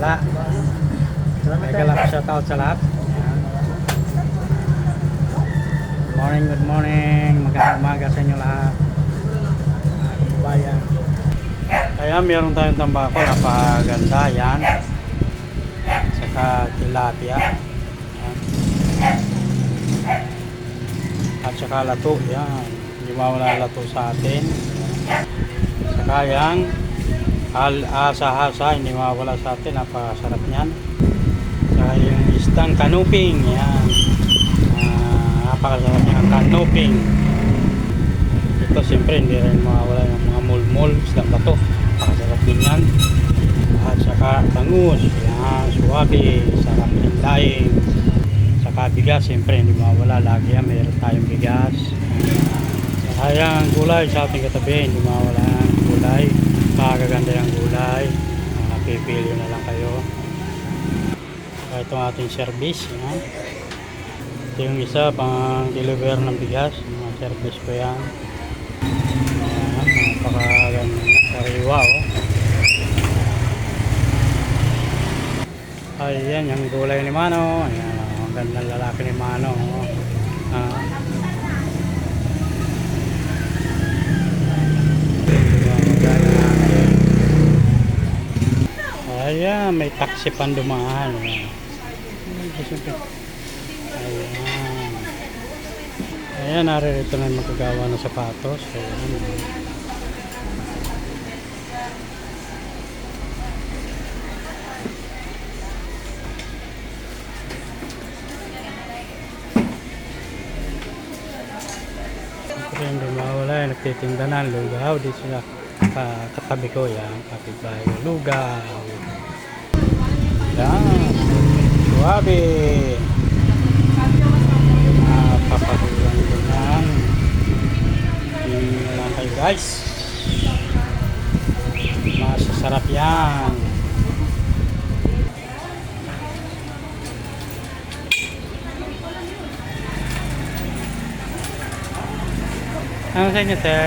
wala. Mega love shoutout sa lahat. Good morning. Magandang umaga sa inyo lahat. Kababayan. Kaya meron tayong tambako, napaganda yan. Saka tilapia. Yan. At saka lato, yan. Hindi mawala lato sa atin. Saka yan, asa-hasa, hindi mawala sa atin. Napakasarap yan. Saka yung istang kanuping, yan. Napakasarap yung kanuping. Ito siyempre hindi rin mawala yung mga mulmul, isang bato. Napakasarap din yan. At saka bangus, yan, suwabe, sarap ng daing. Saka bigas, siyempre hindi mawala. Lagi yan, mayroon tayong bigas. Saka yung gulay sa ating katabi, hindi mawala ang gulay. Makagaganda yung gulay. Pipili na lang kayo. Saka itong ating service, yan. Ito yung isa pang deliver ng bigas, mga service ko yan. Napakaganda, sariwa oh. Ayan yung gulay ni Mano. Ayan, ang gandang lalaki ni Mano oh. Ayan, may taxi pan dumaan. Ayan, naririto na magkagawa ng sapatos. Ayan. Hindi mawala, nagtitinda na lugaw. Di sila katabi ko yan. Kapitbahay ko, lugaw. Yan. Suwabe. Papakulang ko lang. Hindi na lang kayo guys. Masasarap yan. Ano sa inyo, te?